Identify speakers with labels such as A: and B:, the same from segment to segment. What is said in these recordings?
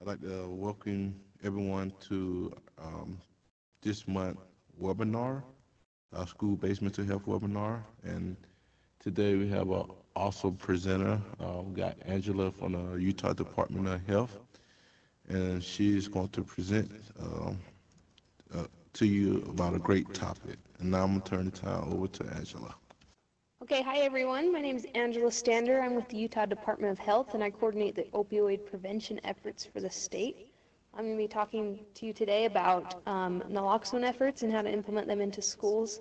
A: I'd like to welcome everyone to this month webinar, our school-based mental health webinar. And today we have a awesome presenter. We got Angela from the Utah Department of Health, and she's going to present uh, to you about a great topic. And now I'm going to turn the time over to Angela.
B: Okay, hi everyone. My name is Angela Stander. I'm with the Utah Department of Health and I coordinate the opioid prevention efforts for the state. I'm going to be talking to you today about naloxone efforts and how to implement them into schools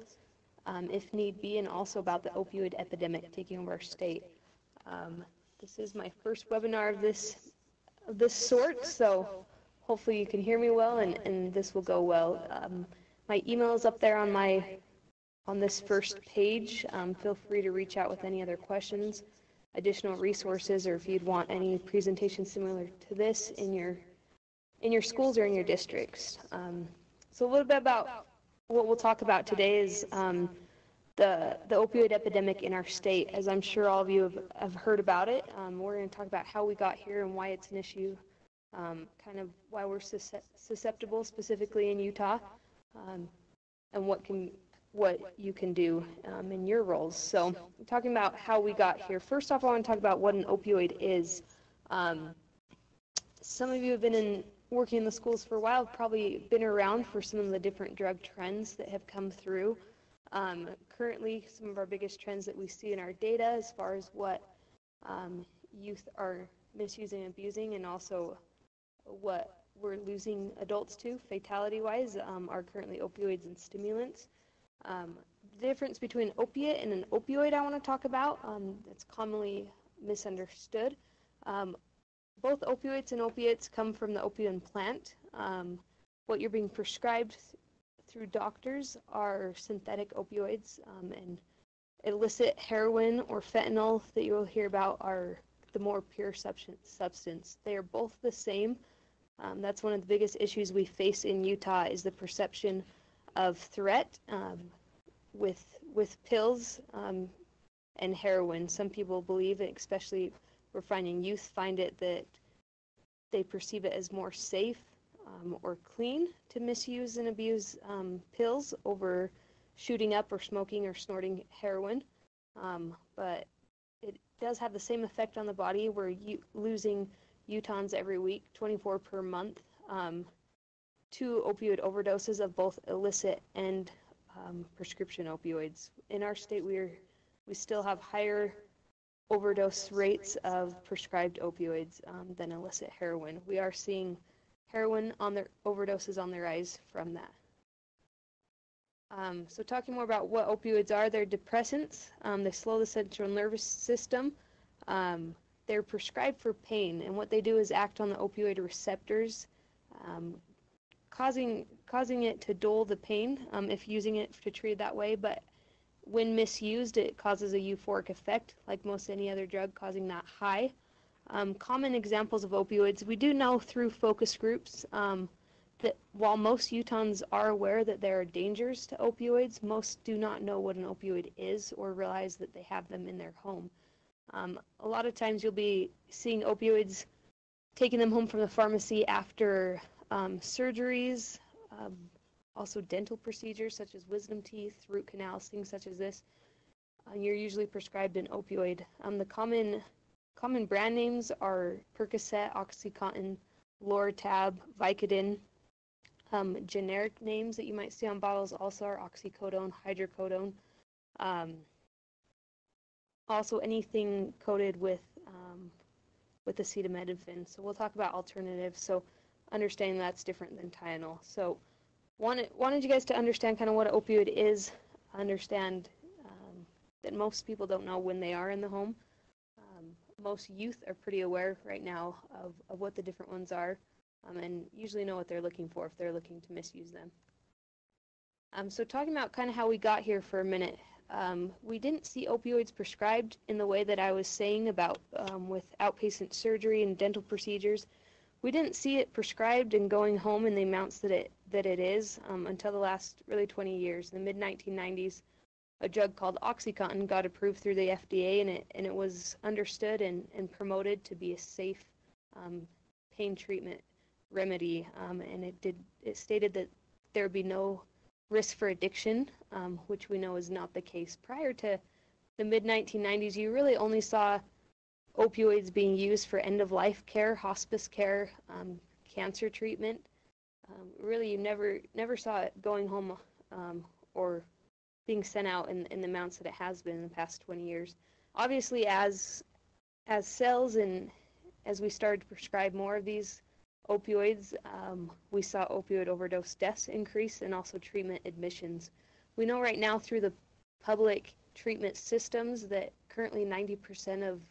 B: if need be, and also about the opioid epidemic taking over our state. This is my first webinar of this sort, so hopefully you can hear me well and this will go well. My email is up there on this first page. Feel free to reach out with any other questions, additional resources, or if you'd want any presentation similar to this in your schools or in your districts. So a little bit about what we'll talk about today is the opioid epidemic in our state. As I'm sure all of you have heard about it, we're going to talk about how we got here and why it's an issue, kind of why we're susceptible specifically in Utah, and what you can do in your roles. So talking about how we got here, first off I want to talk about what an opioid is. Some of you have been working in the schools for a while, probably been around for some of the different drug trends that have come through. Currently, some of our biggest trends that we see in our data as far as what youth are misusing and abusing, and also what we're losing adults to fatality-wise, are currently opioids and stimulants. The difference between opiate and an opioid I want to talk about, that's commonly misunderstood. Both opioids and opiates come from the opium plant. What you're being prescribed through doctors are synthetic opioids, and illicit heroin or fentanyl that you will hear about are the more pure substance. They are both the same. That's one of the biggest issues we face in Utah is the perception of threat with pills and heroin. Some people believe, especially we're finding youth find it, that they perceive it as more safe or clean to misuse and abuse pills over shooting up or smoking or snorting heroin. But it does have the same effect on the body. We're losing Utahns every week, 24 per month, to opioid overdoses of both illicit and prescription opioids. In our state, we still have higher overdose rates of prescribed opioids than illicit heroin. We are seeing heroin overdoses on the rise from that. So talking more about what opioids are, they're depressants. They slow the central nervous system. They're prescribed for pain, and what they do is act on the opioid receptors, causing it to dull the pain if using it to treat it that way. But when misused, it causes a euphoric effect, like most any other drug, causing that high. Common examples of opioids, we do know through focus groups that while most Utahns are aware that there are dangers to opioids, most do not know what an opioid is or realize that they have them in their home. A lot of times you'll be seeing opioids, taking them home from the pharmacy after surgeries, also dental procedures such as wisdom teeth, root canals, things such as this. You're usually prescribed an opioid. The common brand names are Percocet, OxyContin, Lortab, Vicodin. Generic names that you might see on bottles also are oxycodone, hydrocodone. Also anything coated with acetaminophen. So we'll talk about alternatives. So understanding that's different than Tylenol. So wanted you guys to understand kind of what an opioid is, understand that most people don't know when they are in the home. Most youth are pretty aware right now of what the different ones are, and usually know what they're looking for if they're looking to misuse them. So talking about kind of how we got here for a minute, we didn't see opioids prescribed in the way that I was saying about with outpatient surgery and dental procedures. We didn't see it prescribed and going home in the amounts that it is until the last really 20 years. In the mid-1990s, a drug called OxyContin got approved through the FDA, and it was understood and promoted to be a safe pain treatment remedy, and it stated that there would be no risk for addiction, which we know is not the case. Prior to the mid-1990s, you really only saw opioids being used for end-of-life care, hospice care, cancer treatment. Really, you never saw it going home or being sent out in the amounts that it has been in the past 20 years. Obviously, as sales and as we started to prescribe more of these opioids, we saw opioid overdose deaths increase and also treatment admissions. We know right now through the public treatment systems that currently 90% of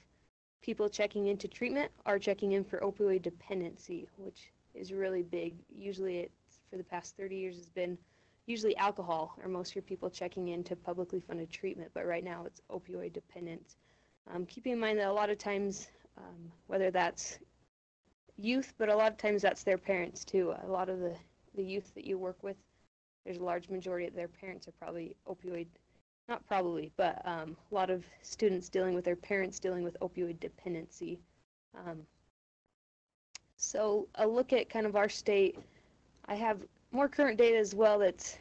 B: people checking into treatment are checking in for opioid dependency, which is really big. Usually it's, for the past 30 years, has been usually alcohol, or most of your people checking into publicly funded treatment, but right now it's opioid dependent. Keeping in mind that a lot of times, whether that's youth, but a lot of times that's their parents too. A lot of the youth that you work with, there's a large majority of their parents are probably opioid, not probably, but a lot of students dealing with their parents dealing with opioid dependency. So a look at kind of our state. I have more current data as well that's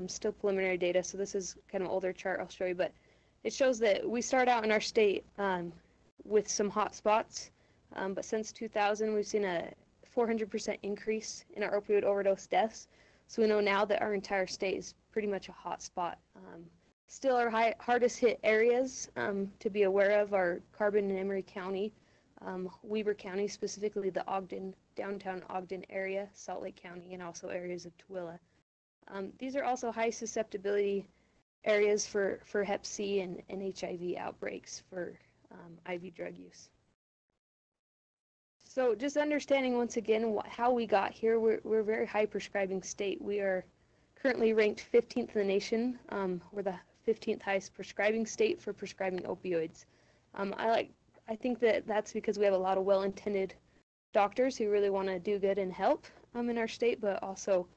B: still preliminary data, so this is kind of an older chart I'll show you, but it shows that we start out in our state with some hot spots, but since 2000 we've seen a 400% increase in our opioid overdose deaths, so we know now that our entire state is pretty much a hot spot. Still our hardest hit areas to be aware of are Carbon and Emery County, Weber County, specifically the Ogden, downtown Ogden area, Salt Lake County, and also areas of Tooele. These are also high susceptibility areas for Hep C and HIV outbreaks for IV drug use. So just understanding once again how we got here, we're a very high prescribing state. We are currently ranked 15th in the nation. We're the 15th highest prescribing state for prescribing opioids. I think that that's because we have a lot of well-intended doctors who really want to do good and help in our state, but also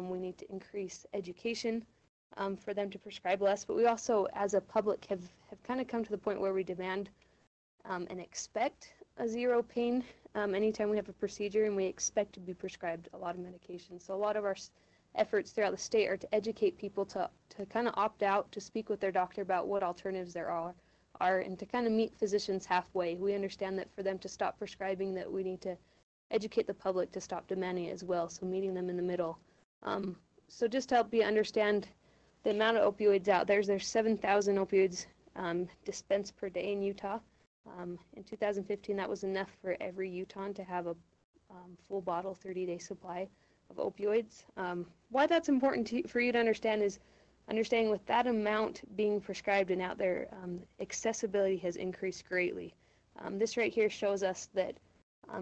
B: we need to increase education for them to prescribe less. But we also, as a public, have kind of come to the point where we demand and expect a zero pain anytime we have a procedure, and we expect to be prescribed a lot of medication. So a lot of our efforts throughout the state are to educate people to kind of opt out, to speak with their doctor about what alternatives there are, and to kind of meet physicians halfway. We understand that for them to stop prescribing, that we need to educate the public to stop demanding it as well, so meeting them in the middle. So just to help you understand the amount of opioids out there, there's 7,000 opioids dispensed per day in Utah. In 2015, that was enough for every Utahn to have a full bottle, 30-day supply of opioids. Why that's important for you to understand is understanding with that amount being prescribed and out there, accessibility has increased greatly. This right here shows us that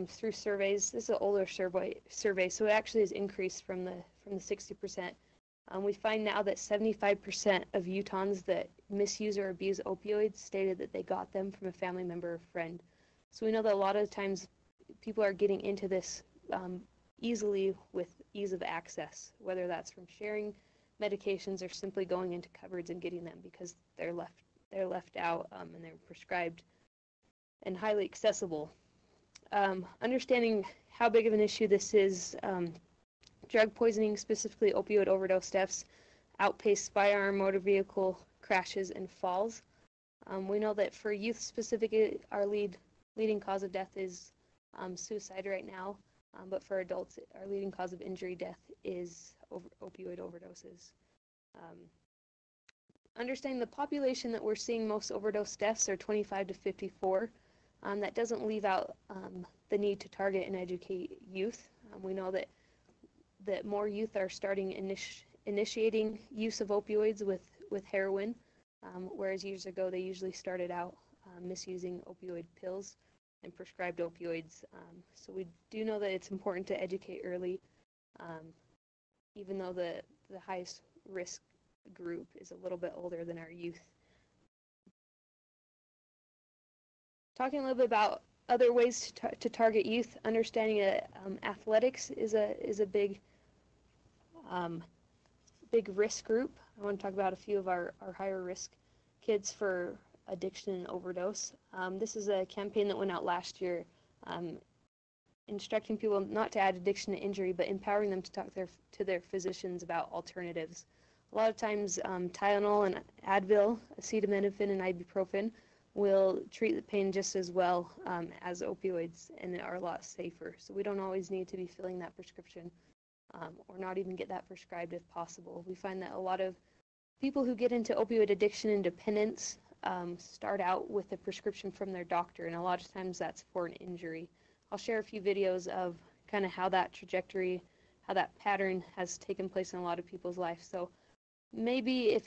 B: through surveys, this is an older survey, so it actually has increased from the 60%. We find now that 75% of Utahns that misuse or abuse opioids stated that they got them from a family member or friend. So we know that a lot of times people are getting into this easily with ease of access, whether that's from sharing medications or simply going into cupboards and getting them because they're left out and they're prescribed and highly accessible. Understanding how big of an issue this is, drug poisoning, specifically opioid overdose deaths, outpaced firearm, motor vehicle crashes, and falls. We know that for youth specifically, our leading cause of death is suicide right now, but for adults, our leading cause of injury death is opioid overdoses. Understanding the population that we're seeing most overdose deaths are 25 to 54. That doesn't leave out the need to target and educate youth. We know that more youth are starting initiating use of opioids with heroin, whereas years ago they usually started out misusing opioid pills and prescribed opioids. So we do know that it's important to educate early, even though the highest risk group is a little bit older than our youth. Talking a little bit about other ways to target youth, understanding that athletics is a big risk group. I want to talk about a few of our higher risk kids for addiction and overdose. This is a campaign that went out last year. instructing people not to add addiction to injury, but empowering them to talk to their physicians about alternatives. A lot of times, Tylenol and Advil, acetaminophen, and ibuprofen will treat the pain just as well as opioids and are a lot safer. So we don't always need to be filling that prescription or not even get that prescribed if possible. We find that a lot of people who get into opioid addiction and dependence start out with a prescription from their doctor, and a lot of times that's for an injury. I'll share a few videos of kind of how that trajectory, how that pattern has taken place in a lot of people's life. So maybe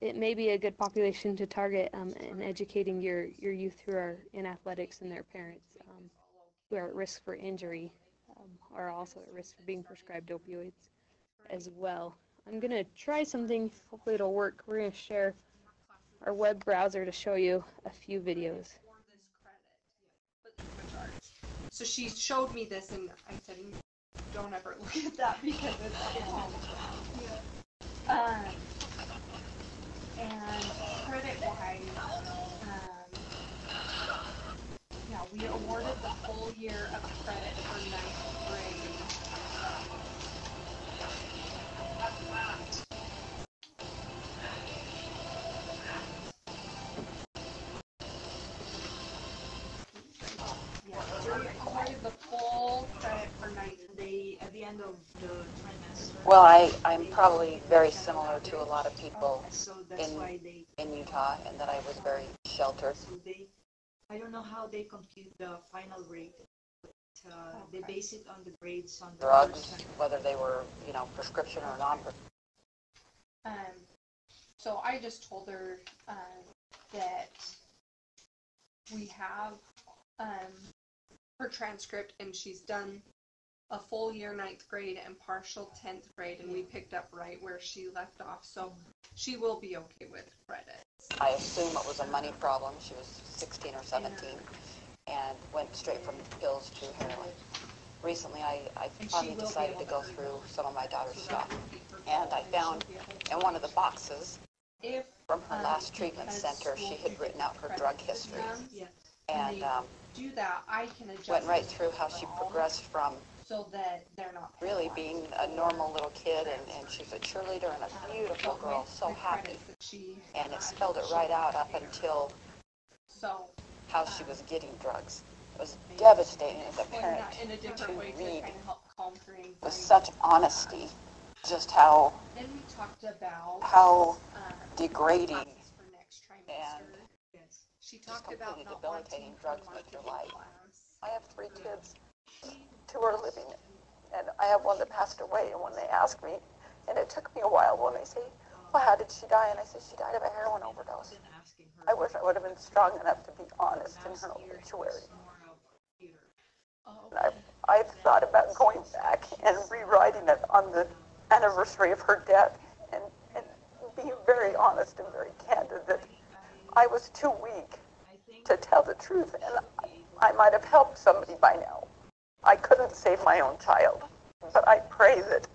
B: it may be a good population to target in educating your youth who are in athletics and their parents who are at risk for injury are also at risk for being prescribed opioids as well. I'm going to try something. Hopefully it'll work. We're going to share our web browser to show you a few videos.
C: So she showed me this, and I said, "Don't ever look at that because it's and credit-wise, yeah, we awarded the full year of credit for 9th grade. The full credit for 9th grade at the end of the trimester.
D: Well, I'm probably very similar to a lot of people in Utah, and that I was very sheltered.
E: So I don't know how they compute the final rate, but they base it on the grades on the
D: Drugs, whether they were, prescription or non-prescription.
C: So I just told her that we have her transcript, and she's done a full year 9th grade and partial 10th grade, and we picked up right where she left off, so she will be okay with credits.
D: I assume it was a money problem. She was 16 or 17 and went straight from pills to heroin. Recently, I finally decided to go through some of my daughter's stuff, and I found in one of the boxes from her last treatment center, she had written out her drug history, and
C: do that, I can adjust
D: went right through how she progressed from
C: so that they're not
D: really being a normal little kid, and she's a cheerleader and a beautiful girl, so happy. And it spelled it right out up until how she was getting drugs. It was devastating as a parent to read with such honesty just how degrading and just completely debilitating drugs make your life. I have 3 kids. 2 are living, and I have one that passed away. And when they ask me, and it took me a while when they say, "Well, how did she die?" and I say, "She died of a heroin overdose." I wish I would have been strong enough to be honest in her obituary. And I've thought about going back and rewriting it on the anniversary of her death, and being very honest and very candid that I was too weak to tell the truth, and I might have helped somebody by now. I couldn't save my own child, but I pray that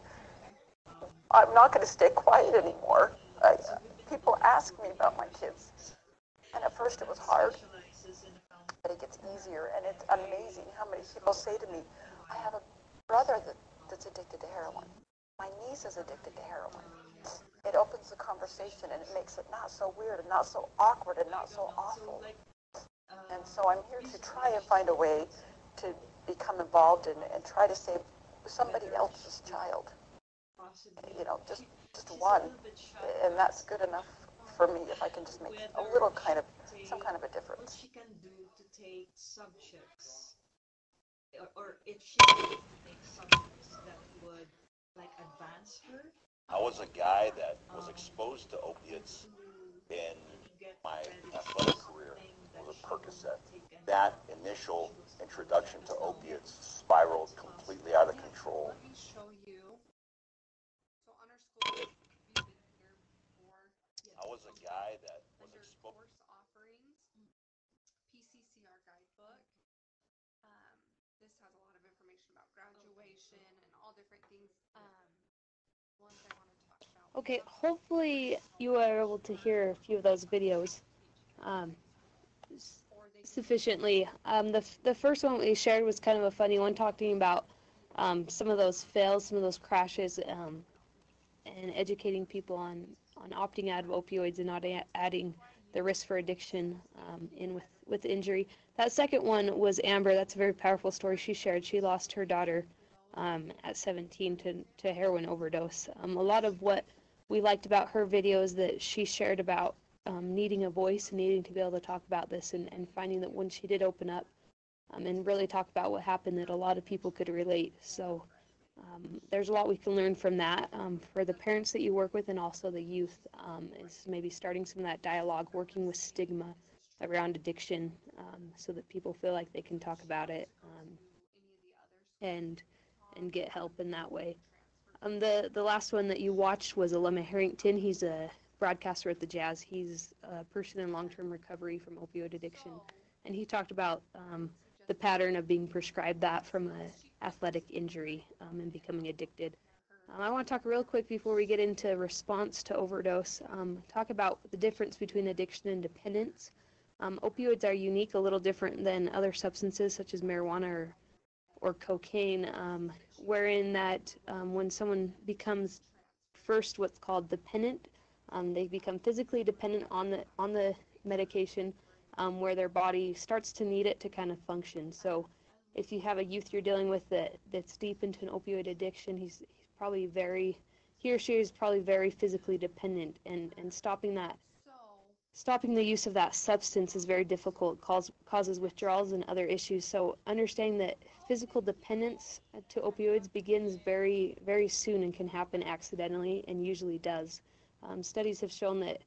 D: I'm not going to stay quiet anymore. People ask me about my kids, and at first it was hard, but it gets easier, and it's amazing how many people say to me, "I have a brother that's addicted to heroin. My niece is addicted to heroin." It opens the conversation, and it makes it not so weird and not so awkward and not so awful. And so I'm here to try and find a way to become involved and try to save somebody else's child. Just one, and that's good enough for me if I can just make a little some kind of a difference.
E: What she can do to take subjects, or if she can take subjects that would advance her.
F: I was a guy that was exposed to opiates in my athletic career. It was a Percocet. That initial introduction to opiates spiraled completely out of control.
C: Let me show you. So on our school, we've been here before.
F: I was a guy that was
C: Under
F: exposed.
C: course offerings, PCCR guidebook. This has a lot of information about graduation and all different things. Ones I want to talk about.
B: Okay, hopefully you are able to hear a few of those videos.
C: Or they
B: sufficiently. The first one we shared was kind of a funny one, talking about some of those fails, some of those crashes, and educating people on opting out of opioids and not adding the risk for addiction in with injury. That second one was Amber. That's a very powerful story she shared. She lost her daughter at 17 to heroin overdose. A lot of what we liked about her videos that she shared about needing a voice and needing to be able to talk about this, and finding that when she did open up and really talk about what happened, that a lot of people could relate. So there's a lot we can learn from that for the parents that you work with, and also the youth, is maybe starting some of that dialogue, working with stigma around addiction, so that people feel like they can talk about it and get help in that way. The last one that you watched was Alema Harrington. He's a broadcaster at the Jazz. He's a person in long-term recovery from opioid addiction, and he talked about the pattern of being prescribed that from an athletic injury and becoming addicted. I want to talk real quick before we get into response to overdose, talk about the difference between addiction and dependence. Opioids are unique, a little different than other substances such as marijuana or cocaine, wherein that when someone becomes first what's called dependent, they become physically dependent on the medication, where their body starts to need it to kind of function. So if you have a youth you're dealing with that's deep into an opioid addiction, he or she is probably very physically dependent, and stopping the use of that substance is very difficult, causes withdrawals and other issues. So understanding that physical dependence to opioids begins very, very soon and can happen accidentally, and usually does. Studies have shown that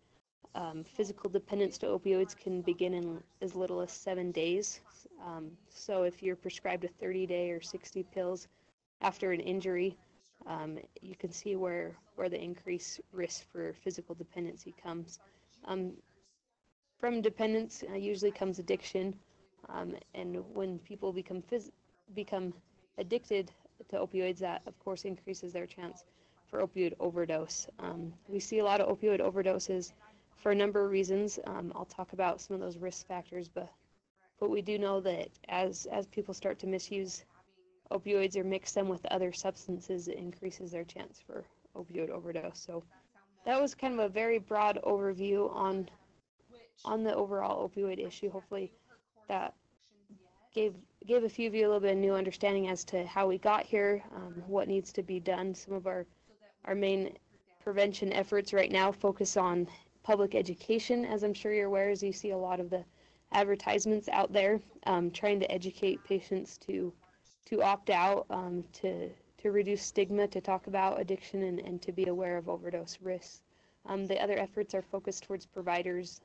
B: physical dependence to opioids can begin in as little as 7 days. So if you're prescribed a 30-day or 60 pills after an injury, you can see where the increased risk for physical dependency comes. From dependence usually comes addiction, and when people become addicted to opioids, that of course increases their chance for opioid overdose. We see a lot of opioid overdoses for a number of reasons. I'll talk about some of those risk factors, but we do know that as people start to misuse opioids or mix them with other substances, it increases their chance for opioid overdose. So that was kind of a very broad overview on the overall opioid issue. Hopefully that gave a few of you a little bit of new understanding as to how we got here, what needs to be done. Some of our main prevention efforts right now focus on public education, as I'm sure you're aware, as you see a lot of the advertisements out there, trying to educate patients to opt out, to reduce stigma, to talk about addiction, and to be aware of overdose risks. The other efforts are focused towards providers,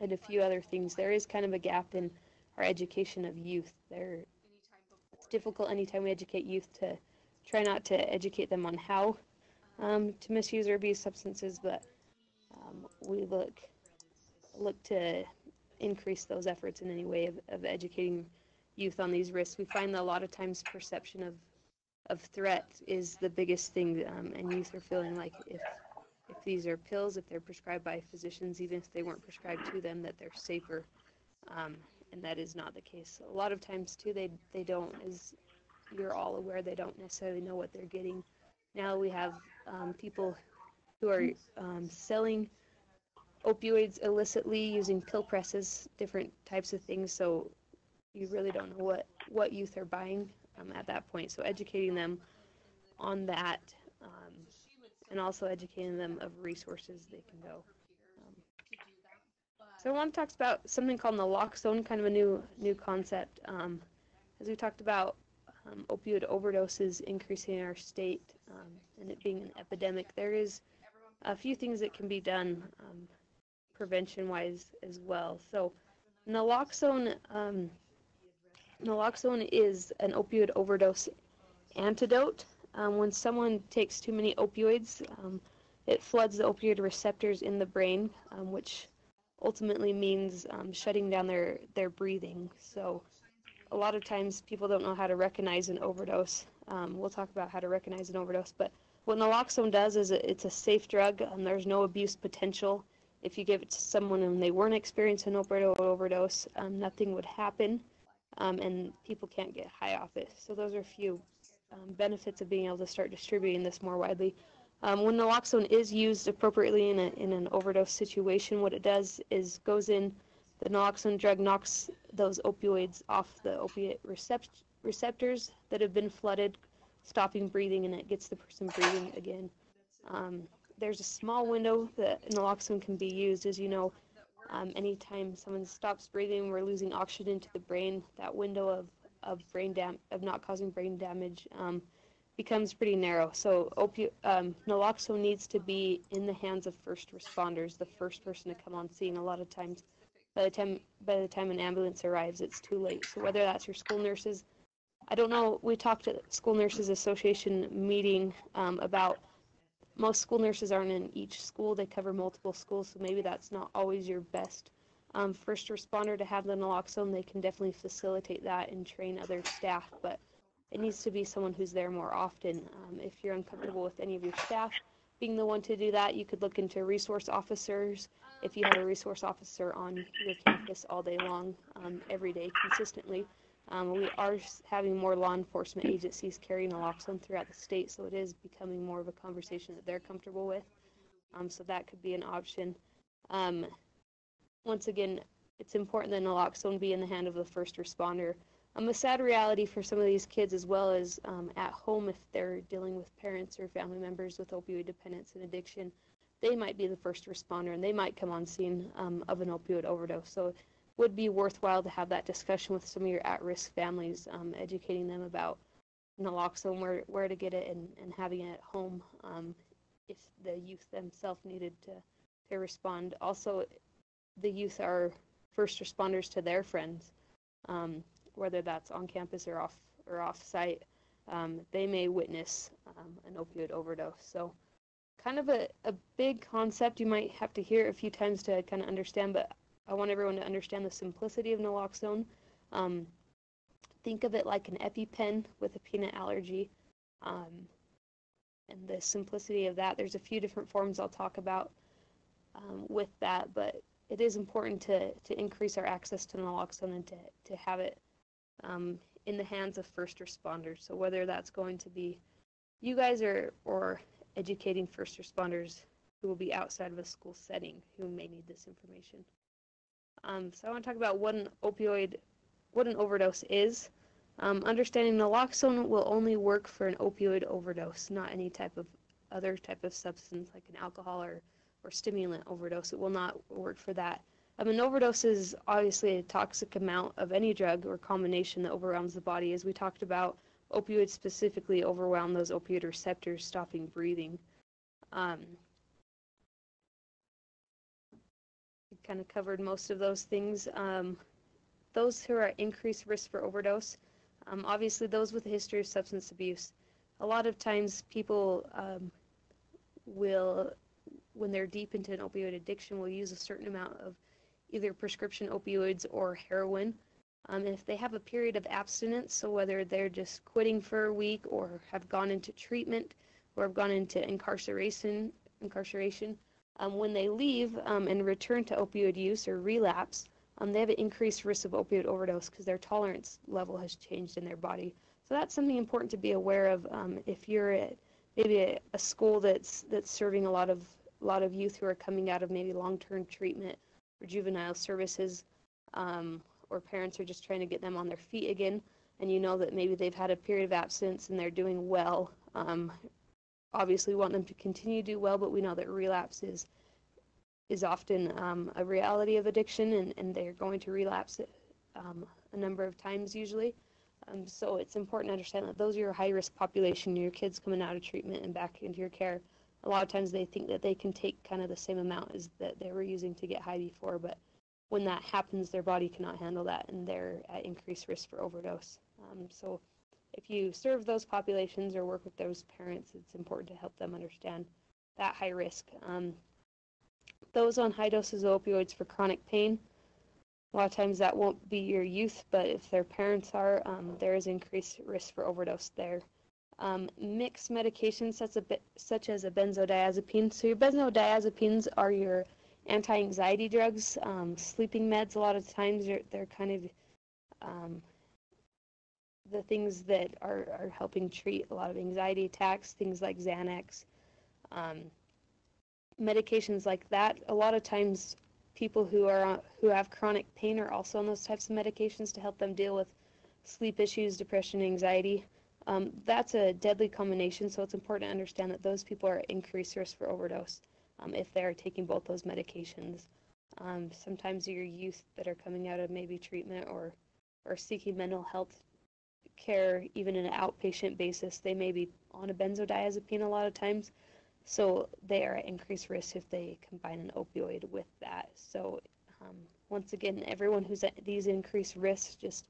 B: and a few other things. There is kind of a gap in our education of youth. It's difficult anytime we educate youth to try not to educate them on how to misuse or abuse substances, but we look to increase those efforts in any way of educating youth on these risks. We find that a lot of times perception of threat is the biggest thing, and youth are feeling like if these are pills, if they're prescribed by physicians, even if they weren't prescribed to them, that they're safer, and that is not the case. A lot of times, too, they don't, as you're all aware, they don't necessarily know what they're getting. Now we have people who are selling opioids illicitly using pill presses, different types of things, so you really don't know what youth are buying at that point. So educating them on that, and also educating them of resources they can go. So I want to talk about something called naloxone, kind of a new concept. As we talked about opioid overdoses increasing in our state, and it being an epidemic, there is a few things that can be done prevention-wise as well. So naloxone is an opioid overdose antidote. When someone takes too many opioids, it floods the opioid receptors in the brain, which ultimately means shutting down their breathing. So a lot of times people don't know how to recognize an overdose. We'll talk about how to recognize an overdose, but what naloxone does is it's a safe drug. There's no abuse potential. if you give it to someone and they weren't experiencing an opioid overdose, nothing would happen, and people can't get high off it. So those are a few benefits of being able to start distributing this more widely. When naloxone is used appropriately in an overdose situation, what it does is goes in, the naloxone drug knocks those opioids off the opiate receptors that have been flooded, stopping breathing, and it gets the person breathing again. There's a small window that naloxone can be used, as you know. Anytime someone stops breathing, we're losing oxygen to the brain. That window of not causing brain damage becomes pretty narrow. So naloxone needs to be in the hands of first responders, the first person to come on scene. A lot of times, by the time an ambulance arrives, it's too late. So whether that's your school nurses, I don't know. We talked at School Nurses Association meeting about most school nurses aren't in each school. They cover multiple schools, so maybe that's not always your best first responder to have the naloxone. They can definitely facilitate that and train other staff, but it needs to be someone who's there more often. If you're uncomfortable with any of your staff being the one to do that, you could look into resource officers. If you have a resource officer on your campus all day long, every day, consistently, we are having more law enforcement agencies carry naloxone throughout the state, so it is becoming more of a conversation that they're comfortable with. So that could be an option. Once again, it's important that naloxone be in the hand of the first responder. A sad reality for some of these kids, as well as at home, if they're dealing with parents or family members with opioid dependence and addiction, they might be the first responder and they might come on scene of an opioid overdose. So it would be worthwhile to have that discussion with some of your at-risk families, educating them about naloxone, where to get it, and having it at home if the youth themselves needed to respond. Also, the youth are first responders to their friends, whether that's on campus or off site. They may witness an opioid overdose. So kind of a big concept. You might have to hear it a few times to kind of understand, but I want everyone to understand the simplicity of naloxone. Think of it like an EpiPen with a peanut allergy, and the simplicity of that. There's a few different forms I'll talk about with that, but it is important to increase our access to naloxone and to have it in the hands of first responders. So whether that's going to be you guys or educating first responders who will be outside of a school setting who may need this information. So I want to talk about what an overdose is. Understanding naloxone will only work for an opioid overdose, not any other type of substance like an alcohol or stimulant overdose. It will not work for that. An overdose is obviously a toxic amount of any drug or combination that overwhelms the body. As we talked about, opioids specifically overwhelm those opioid receptors, stopping breathing. We kind of covered most of those things. Those who are at increased risk for overdose, obviously those with a history of substance abuse. A lot of times people will, when they're deep into an opioid addiction, will use a certain amount of either prescription opioids or heroin. And if they have a period of abstinence, so whether they're just quitting for a week or have gone into treatment or have gone into incarceration, when they leave and return to opioid use or relapse, they have an increased risk of opioid overdose because their tolerance level has changed in their body. So that's something important to be aware of if you're at maybe a school that's serving a lot of youth who are coming out of maybe long-term treatment or juvenile services, or parents are just trying to get them on their feet again, and you know that maybe they've had a period of abstinence and they're doing well. Obviously, we want them to continue to do well, but we know that relapse is often a reality of addiction, and they're going to relapse a number of times usually. So it's important to understand that those are your high-risk population, your kids coming out of treatment and back into your care. A lot of times they think that they can take kind of the same amount as that they were using to get high before, but when that happens, their body cannot handle that, and they're at increased risk for overdose. So if you serve those populations or work with those parents, it's important to help them understand that high risk. Those on high doses of opioids for chronic pain, a lot of times that won't be your youth, but if their parents are, there is increased risk for overdose there. Mixed medications such as a benzodiazepine. So your benzodiazepines are your Anti-anxiety drugs, sleeping meds, a lot of times they're kind of the things that are helping treat a lot of anxiety attacks, things like Xanax, medications like that. A lot of times people who have chronic pain are also on those types of medications to help them deal with sleep issues, depression, anxiety. That's a deadly combination, so it's important to understand that those people are at increased risk for overdose if they're taking both those medications. Sometimes your youth that are coming out of maybe treatment or seeking mental health care, even in an outpatient basis, they may be on a benzodiazepine a lot of times, so they are at increased risk if they combine an opioid with that. So once again, everyone who's at these increased risks, just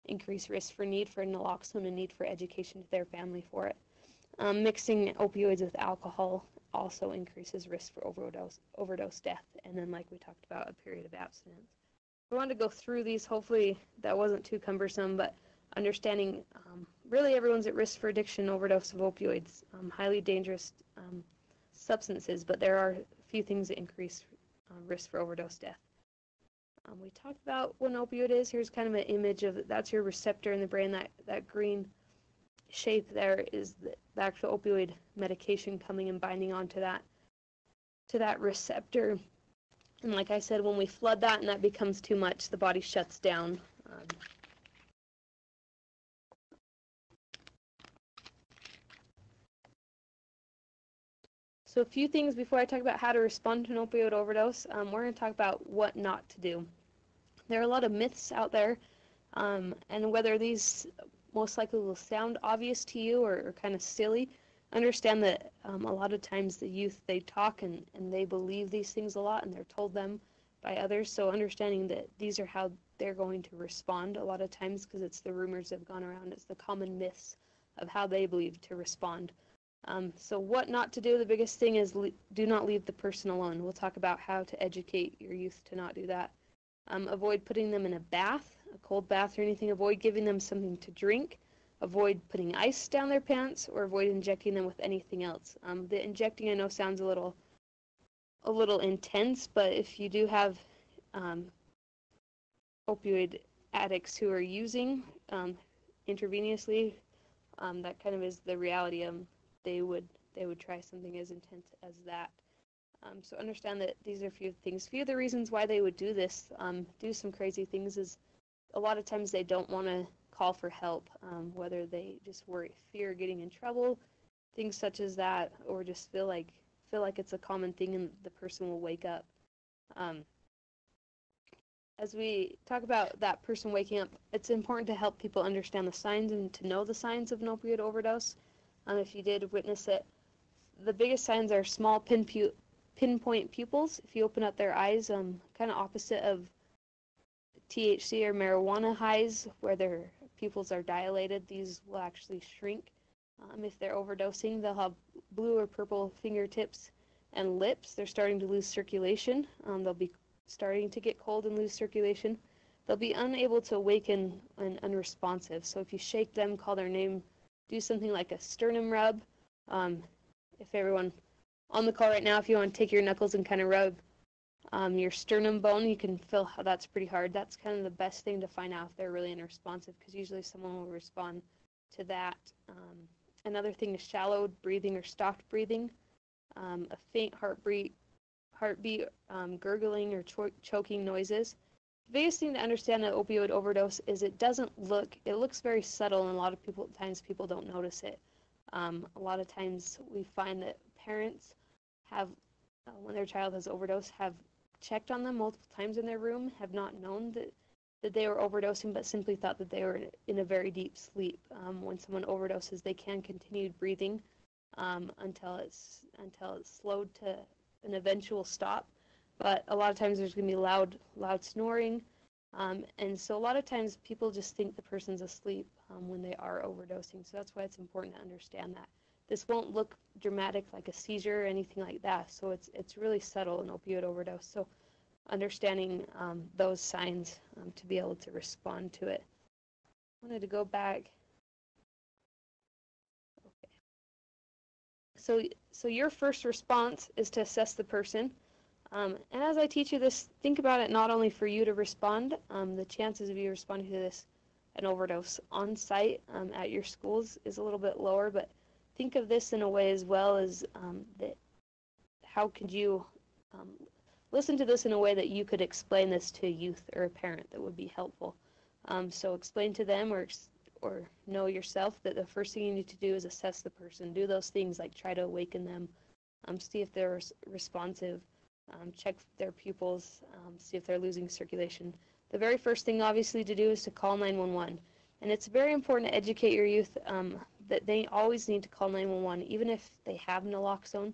B: increased risk for need for naloxone and need for education to their family for it. Mixing opioids with alcohol also increases risk for overdose death, and then like we talked about, a period of abstinence. I wanted to go through these. Hopefully that wasn't too cumbersome, but understanding really everyone's at risk for addiction, overdose of opioids, highly dangerous substances, but there are a few things that increase risk for overdose death. We talked about what an opioid is. Here's kind of an image of that's your receptor in the brain. That green shape there is the actual opioid medication coming and binding onto that receptor. And like I said, when we flood that and that becomes too much, the body shuts down. So a few things before I talk about how to respond to an opioid overdose. We're going to talk about what not to do. There are a lot of myths out there, and whether these most likely will sound obvious to you or kind of silly, understand that a lot of times the youth, they talk and they believe these things a lot and they're told them by others. So understanding that these are how they're going to respond a lot of times, because it's the rumors that have gone around, it's the common myths of how they believe to respond. So what not to do, the biggest thing is do not leave the person alone. We'll talk about how to educate your youth to not do that. Avoid putting them in a bath, a cold bath or anything. Avoid giving them something to drink. Avoid putting ice down their pants, or avoid injecting them with anything else. The injecting, I know, sounds a little intense, but if you do have opioid addicts who are using intravenously, that kind of is the reality. They would try something as intense as that. So understand that these are a few things. Few of the reasons why they would do this, do some crazy things, is a lot of times they don't want to call for help, whether they just fear getting in trouble, things such as that, or just feel like it's a common thing and the person will wake up. As we talk about that person waking up, it's important to help people understand the signs and to know the signs of an opioid overdose. If you did witness it, the biggest signs are small pinpoint pupils. If you open up their eyes, kind of opposite of THC or marijuana highs, where their pupils are dilated, these will actually shrink. If they're overdosing, they'll have blue or purple fingertips and lips. They're starting to lose circulation. They'll be starting to get cold and lose circulation. They'll be unable to awaken and unresponsive. So if you shake them, call their name, do something like a sternum rub. If everyone on the call right now, if you want to take your knuckles and kind of rub your sternum bone, you can feel how that's pretty hard. That's kind of the best thing to find out if they're really unresponsive, because usually someone will respond to that. Another thing is shallow breathing or stopped breathing, a faint heartbeat, gurgling or choking noises. The biggest thing to understand an opioid overdose is it looks very subtle, and a lot of times people don't notice it. A lot of times we find that parents have, when their child has overdosed, have checked on them multiple times in their room, have not known that they were overdosing, but simply thought that they were in a very deep sleep. When someone overdoses, they can continue breathing until it's slowed to an eventual stop. But a lot of times there's going to be loud snoring, and so a lot of times people just think the person's asleep when they are overdosing. So that's why it's important to understand that. This won't look dramatic like a seizure or anything like that. So it's really subtle, an opioid overdose. So understanding those signs to be able to respond to it. I wanted to go back. Okay. So your first response is to assess the person. And as I teach you this, think about it not only for you to respond, the chances of you responding to this, an overdose on site at your schools is a little bit lower, but think of this in a way as well as that how could you listen to this in a way that you could explain this to a youth or a parent that would be helpful. So explain to them or know yourself that the first thing you need to do is assess the person. Do those things like try to awaken them, see if they're responsive, check their pupils, see if they're losing circulation. The very first thing obviously to do is to call 911. And it's very important to educate your youth that they always need to call 911, even if they have naloxone.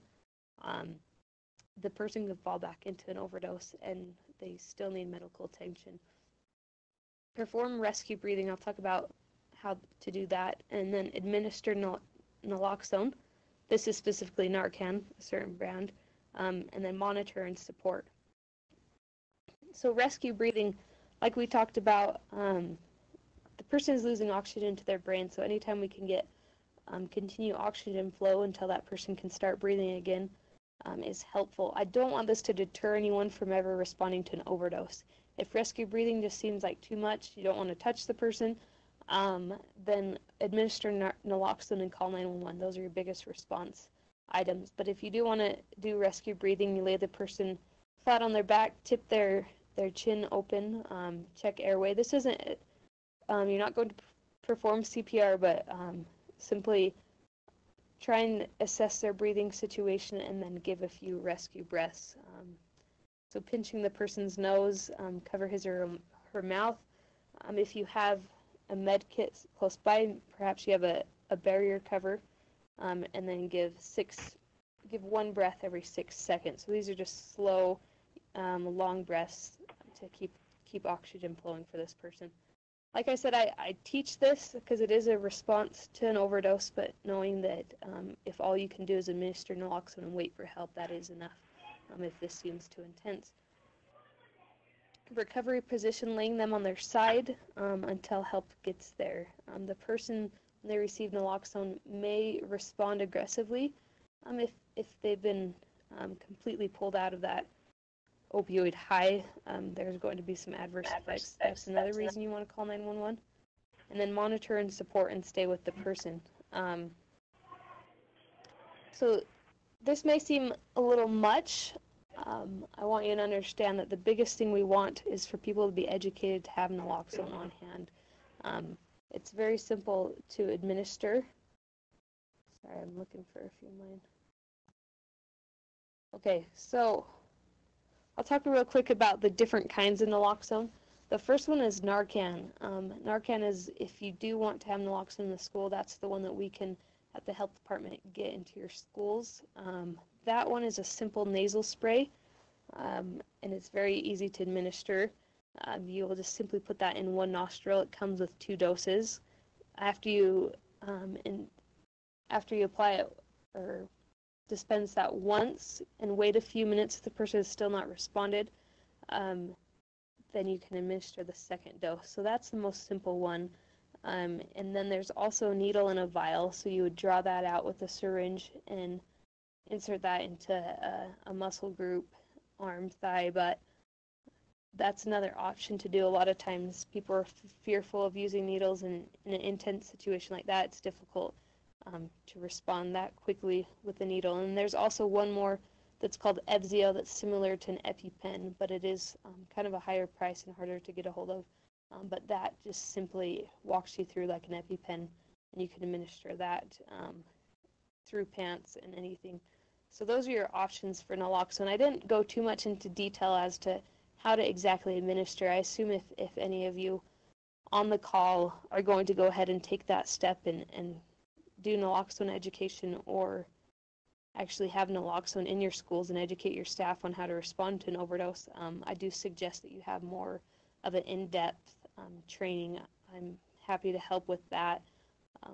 B: The person could fall back into an overdose and they still need medical attention. Perform rescue breathing. I'll talk about how to do that. And then administer naloxone. This is specifically Narcan, a certain brand. And then monitor and support. So rescue breathing, like we talked about, the person is losing oxygen to their brain. So anytime we can get continue oxygen flow until that person can start breathing again, is helpful. I don't want this to deter anyone from ever responding to an overdose. If rescue breathing just seems like too much, you don't want to touch the person, then administer naloxone and call 911. Those are your biggest response items. But if you do want to do rescue breathing, you lay the person flat on their back, tip their chin open, check airway. This isn't, you're not going to perform CPR, but simply try and assess their breathing situation and then give a few rescue breaths. So pinching the person's nose, cover his or her mouth. If you have a med kit close by, perhaps you have a barrier cover, and then give one breath every 6 seconds. So these are just slow, long breaths to keep oxygen flowing for this person. Like I said, I teach this because it is a response to an overdose, but knowing that if all you can do is administer naloxone and wait for help, that is enough if this seems too intense. Recovery position, laying them on their side until help gets there. The person, when they receive naloxone, may respond aggressively if they've been completely pulled out of that opioid high. There's going to be some adverse effects. That's another reason you want to call 911. And then monitor and support and stay with the person. So this may seem a little much. I want you to understand that the biggest thing we want is for people to be educated to have naloxone on hand. It's very simple to administer. Sorry, I'm looking for a few of mine. Okay, so I'll talk real quick about the different kinds of naloxone. The first one is Narcan. Narcan is, if you do want to have naloxone in the school, that's the one that we can, at the health department, get into your schools. That one is a simple nasal spray, and it's very easy to administer. You will just simply put that in one nostril. It comes with 2 doses. After you apply it or dispense that once and wait a few minutes if the person has still not responded, then you can administer the second dose. So that's the most simple one. And then there's also a needle and a vial, so you would draw that out with a syringe and insert that into a muscle group, arm, thigh, butt. That's another option to do. A lot of times people are fearful of using needles, and in an intense situation like that, it's difficult to respond that quickly with the needle. And there's also one more that's called Evzio that's similar to an EpiPen, but it is kind of a higher price and harder to get a hold of. But that just simply walks you through like an EpiPen, and you can administer that through pants and anything. So those are your options for naloxone. I didn't go too much into detail as to how to exactly administer. I assume if any of you on the call are going to go ahead and take that step and do naloxone education, or actually have naloxone in your schools and educate your staff on how to respond to an overdose, I do suggest that you have more of an in-depth training. I'm happy to help with that,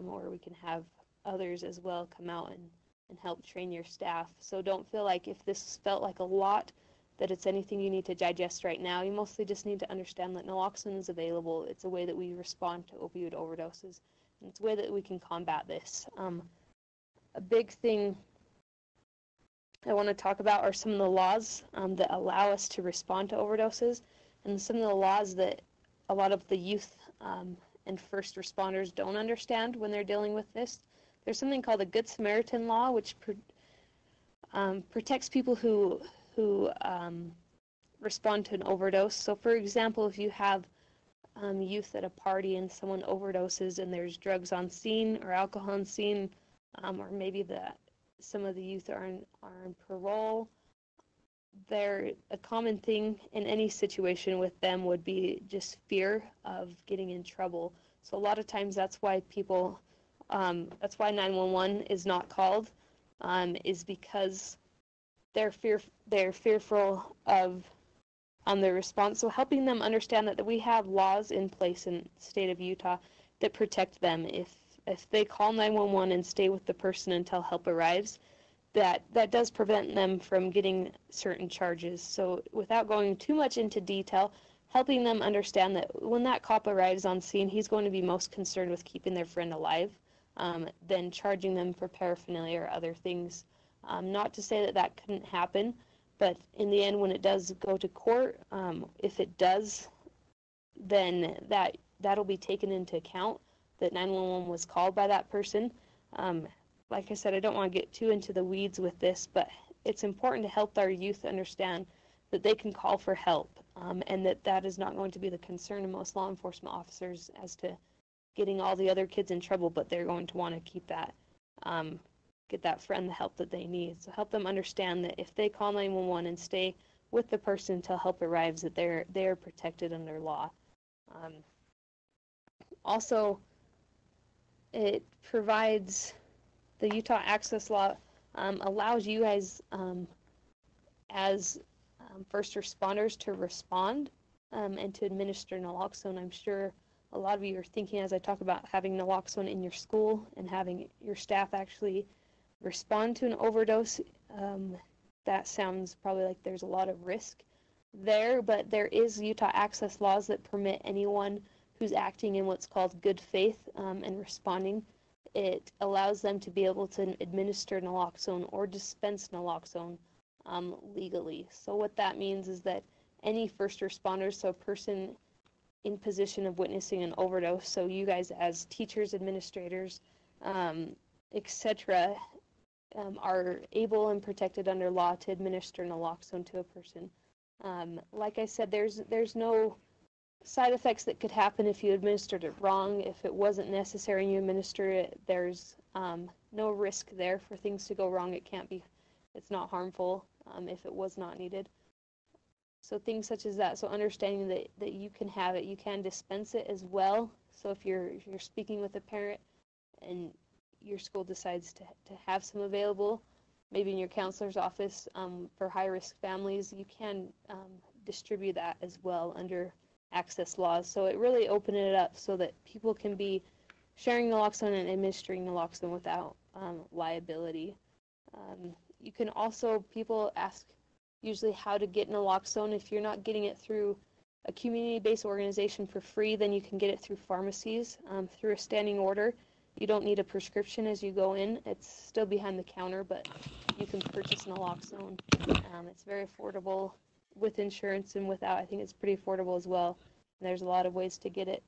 B: or we can have others as well come out and help train your staff. So don't feel like if this felt like a lot, that it's anything you need to digest right now. You mostly just need to understand that naloxone is available. It's a way that we respond to opioid overdoses, and it's a way that we can combat this. A big thing I want to talk about are some of the laws that allow us to respond to overdoses, and some of the laws that a lot of the youth and first responders don't understand when they're dealing with this. There's something called the Good Samaritan Law, which protects people who respond to an overdose. So, for example, if you have youth at a party and someone overdoses and there's drugs on scene or alcohol on scene, or maybe some of the youth are on parole, a common thing in any situation with them would be just fear of getting in trouble. So a lot of times that's why 911 is not called, is because they're fearful of their response. So helping them understand that we have laws in place in the state of Utah that protect them. If they call 911 and stay with the person until help arrives, that does prevent them from getting certain charges. So without going too much into detail, helping them understand that when that cop arrives on scene, he's going to be most concerned with keeping their friend alive, than charging them for paraphernalia or other things. Not to say that couldn't happen, but in the end, when it does go to court, if it does, then that'll be taken into account, that 911 was called by that person. Like I said, I don't want to get too into the weeds with this, but it's important to help our youth understand that they can call for help, and that is not going to be the concern of most law enforcement officers as to getting all the other kids in trouble, but they're going to want to keep that, get that friend the help that they need. So help them understand that if they call 911 and stay with the person until help arrives, that they're protected under law. Also, it provides, the Utah Access Law allows you guys as first responders to respond and to administer naloxone. I'm sure a lot of you are thinking, as I talk about having naloxone in your school and having your staff actually respond to an overdose, that sounds probably like there's a lot of risk there, but there is Utah Access laws that permit anyone who's acting in what's called good faith and responding. It allows them to be able to administer naloxone or dispense naloxone legally. So what that means is that any first responders, so a person in position of witnessing an overdose, so you guys as teachers, administrators, etc., are able and protected under law to administer naloxone to a person. Like I said, there's no side effects that could happen if you administered it wrong. If it wasn't necessary and you administer it, there's no risk there for things to go wrong. It's not harmful if it was not needed. So things such as that. So understanding that you can have it, you can dispense it as well. So if you're speaking with a parent and your school decides to have some available, maybe in your counselor's office for high-risk families, you can distribute that as well under access laws. So it really opened it up so that people can be sharing naloxone and administering naloxone without liability. You can also, people ask usually how to get naloxone. If you're not getting it through a community-based organization for free, then you can get it through pharmacies through a standing order. You don't need a prescription as you go in. It's still behind the counter, but you can purchase naloxone. It's very affordable with insurance and without. I think it's pretty affordable as well. And there's a lot of ways to get it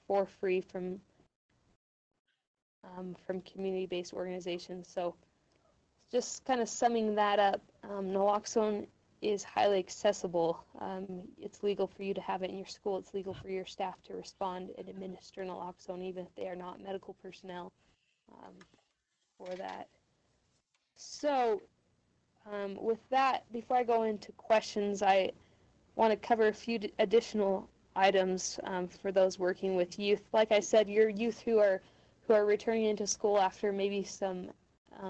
B: for free from community-based organizations. So just kind of summing that up, naloxone is highly accessible. It's legal for you to have it in your school. It's legal for your staff to respond and administer naloxone, even if they are not medical personnel for that. So with that, before I go into questions, I want to cover a few additional items for those working with youth. Like I said, your youth who are returning into school after maybe some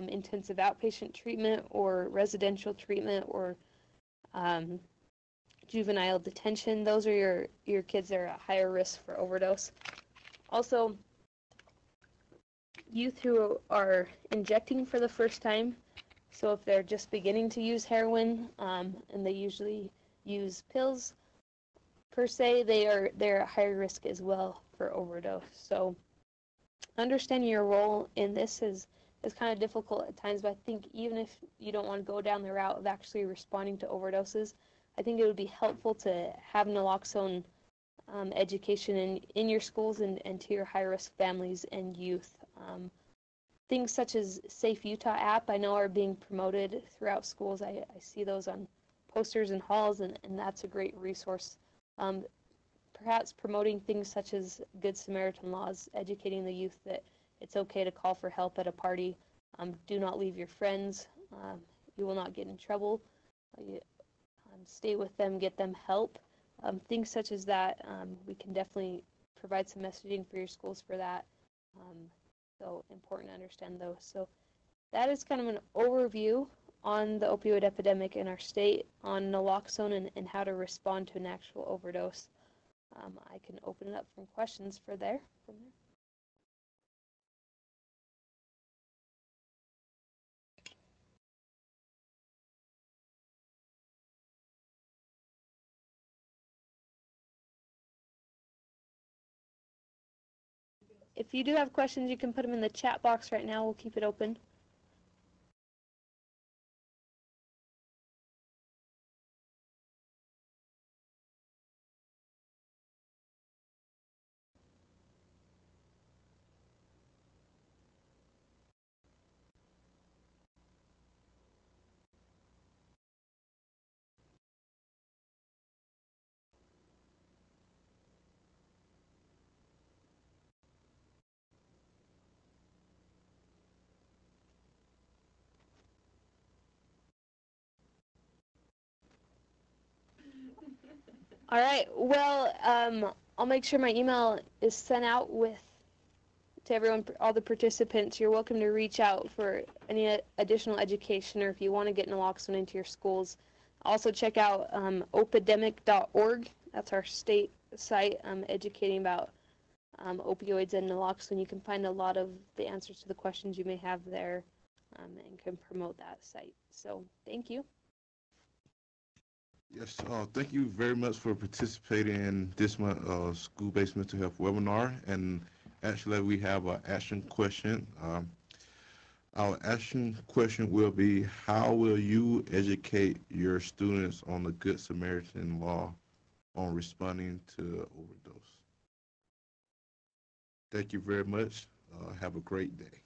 B: intensive outpatient treatment or residential treatment or juvenile detention, those are your kids that are at higher risk for overdose. Also, youth who are injecting for the first time, so if they're just beginning to use heroin and they usually use pills per se, they're at higher risk as well for overdose. So understanding your role in this is is kind of difficult at times, but I think even if you don't want to go down the route of actually responding to overdoses, I think it would be helpful to have naloxone education in your schools and to your high-risk families and youth. Things such as Safe Utah app I know are being promoted throughout schools. I see those on posters and halls, and that's a great resource. Perhaps promoting things such as Good Samaritan laws, educating the youth that it's okay to call for help at a party. Do not leave your friends. You will not get in trouble. Stay with them, get them help. Things such as that, we can definitely provide some messaging for your schools for that. So important to understand those. So that is kind of an overview on the opioid epidemic in our state, on naloxone and how to respond to an actual overdose. I can open it up for questions from there. If you do have questions, you can put them in the chat box right now. We'll keep it open. All right. Well, I'll make sure my email is sent out to everyone, all the participants. You're welcome to reach out for any additional education, or if you want to get naloxone into your schools. Also check out opidemic.org. That's our state site educating about opioids and naloxone. You can find a lot of the answers to the questions you may have there and can promote that site. So thank you.
A: Yes, thank you very much for participating in this month's school-based mental health webinar. And actually, we have an action question. Our action question will be, how will you educate your students on the Good Samaritan law on responding to overdose? Thank you very much. Have a great day.